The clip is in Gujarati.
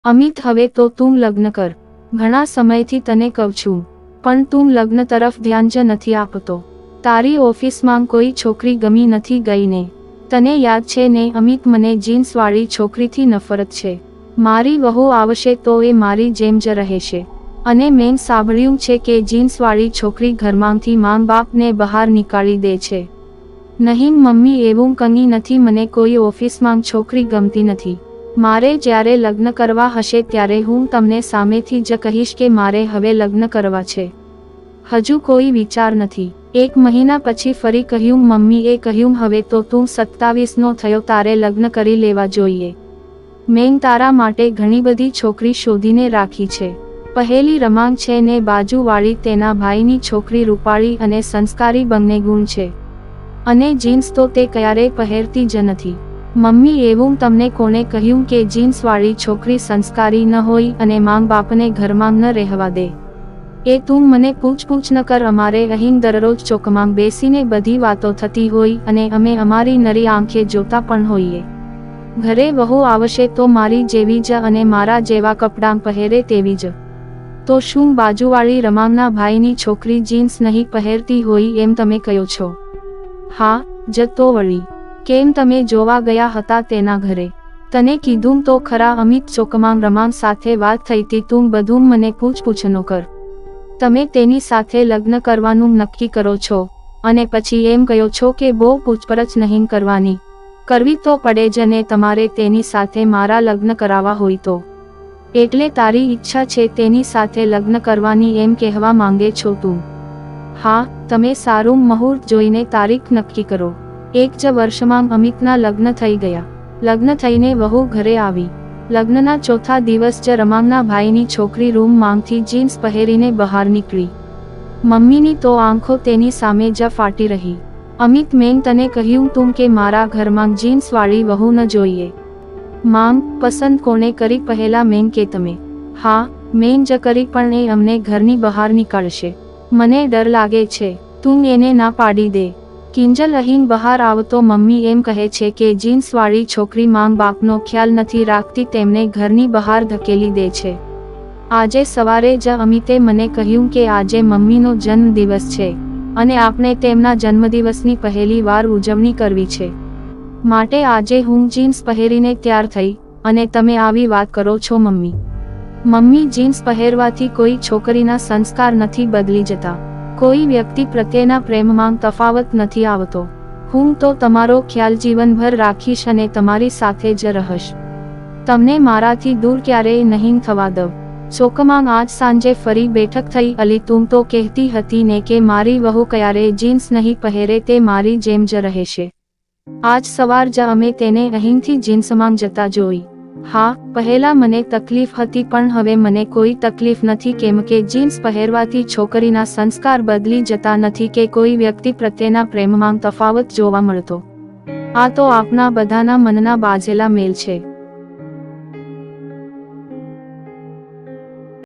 અમિત, હવે તો તું લગ્ન કર. ઘણા સમયથી તને કહું છું, પણ તું લગ્ન તરફ ધ્યાન જ નથી આપતો. તારી ઓફિસમાં કોઈ છોકરી ગમી નથી ગઈ ને? તને યાદ છે ને અમિત, મને જીન્સવાળી છોકરીથી નફરત છે. મારી વહુ આવશે તો એ મારી જેમ જ રહેશે. અને મેં સાંભળ્યું છે કે જીન્સવાળી છોકરી ઘરમાંથી માં બાપને બહાર નીકાળી દે છે. નહીં મમ્મી, એવું કંઈ નથી. મને કોઈ ઓફિસમાં છોકરી ગમતી નથી. મારે જ્યારે લગ્ન કરવા હશે ત્યારે હું તમને સામેથી જ કહીશ કે મારે હવે લગ્ન કરવા છે. હજુ કોઈ વિચાર નથી. 1 મહિના પછી ફરી કહ્યું. મમ્મીએ કહ્યું, હવે તો તું 27નો થયો, તારે લગ્ન કરી લેવા જોઈએ. મેં તારા માટે ઘણી બધી છોકરી શોધીને રાખી છે. પહેલી રમાંગ છે ને બાજુવાળી તેના ભાઈની છોકરી રૂપાળી અને સંસ્કારી બંને ગુણ છે. અને જીન્સ તો તે ક્યારેય પહેરતી જ નથી. મમ્મી, એવું તમને કોણે કહ્યું કે જીન્સવાળી છોકરી સંસ્કારી ન હોય અને માં બાપને ઘરમાં ન રહેવા દે? એ તું મને પૂછ ન કર. અમારે અહીં દરરોજ ચોકમાં બેસીને બધી વાતો થતી હોય અને અમે અમારી નરી આંખે જોતા પણ હોઈએ. ઘરે વહુ આવશે તો મારી જેવી જ અને મારા જેવા કપડાં પહેરે તેવી જ. તો શું બાજુવાળી રમાંગના ભાઈની છોકરી જીન્સ નહીં પહેરતી હોય એમ તમે કહો છો? હા જ તો વળી. કેમ, તમે જોવા ગયા હતા તેના ઘરે? તને કીધું તો ખરા અમિત, ચોકમાં રમાંગ સાથે વાત થઈ હતી. તું બધું મને પૂછ ન કર. તમે તેની સાથે લગ્ન કરવાનું નક્કી કરો છો અને પછી એમ કહો છો કે બહુ પૂછપરછ નહીં કરવાની. કરવી તો પડે જ ને તમારે તેની સાથે મારા લગ્ન કરાવવા હોય તો. એટલે તારી ઈચ્છા છે તેની સાથે લગ્ન કરવાની એમ કહેવા માંગે છો તું? હા, તમે સારું મુહૂર્ત જોઈને તારીખ નક્કી કરો. 1 જ વર્ષમાં અમિતના લગ્ન થઈ ગયા. લગ્ન થઈને વહુ ઘરે આવી. લગ્નના ચોથા દિવસ જ રમાંગના ભાઈની છોકરી રૂમમાંથી જીન્સ પહેરીને બહાર નીકળી. મમ્મીની તો આંખો તેની સામે જ ફાટી રહી. અમિત, મેં તને કહ્યું તું કે મારા ઘરમાં જીન્સવાળી વહુ ન જોઈએ. માં, પસંદ કોને કરી પહેલા મેં કે તમે? હા, મેં જ કરી, પણ એ અમને ઘરની બહાર નીકાળશે. મને ડર લાગે છે. તું એને ના પાડી દે. કિંજલ અહીં બહાર આવતો મમ્મી એમ કહે છે કે જીન્સવાળી છોકરી માં બાપનો ખ્યાલ નથી રાખતી, તેમને ઘરની બહાર ધકેલી દે છે. આજે સવારે જ અમિતે મને કહ્યું કે આજે મમ્મીનો જન્મદિવસ છે અને આપણે તેમના જન્મદિવસની પહેલી વાર ઉજવણી કરવી છે. માટે આજે હું જીન્સ પહેરીને તૈયાર થઈ અને તમે આવી વાત કરો છો મમ્મી? મમ્મી, જીન્સ પહેરવાથી કોઈ છોકરીના સંસ્કાર નથી બદલી જતા. કોઈ વ્યક્તિ પ્રત્યેના પ્રેમમાં તફાવત નથી આવતો. હું તો તમારો ખ્યાલ જીવનભર રાખીશ અને તમારી સાથે જ રહીશ. તમને મારાથી દૂર ક્યારેય નહીં થવા દઉં. ચોકમાં આજ સાંજે ફરી બેઠક થઈ. અલી, તું તો કહેતી હતી ને કે મારી વહુ ક્યારેય જીન્સ નહીં પહેરે, તે મારી જેમ જ રહેશે. આજ સવાર જ અમે તેને અહીંથી જીન્સમાં જતા જોઈ. હા, પહેલા મને તકલીફ હતી પણ હવે મને કોઈ તકલીફ નથી, કેમ કે જીન્સ પહેરવાથી છોકરીના સંસ્કાર બદલી જતા નથી કે કોઈ વ્યક્તિ પ્રત્યેના પ્રેમમાં તફાવત જોવા મળતો. આ તો આપના બધાના મનના બાજેલા મેલ છે.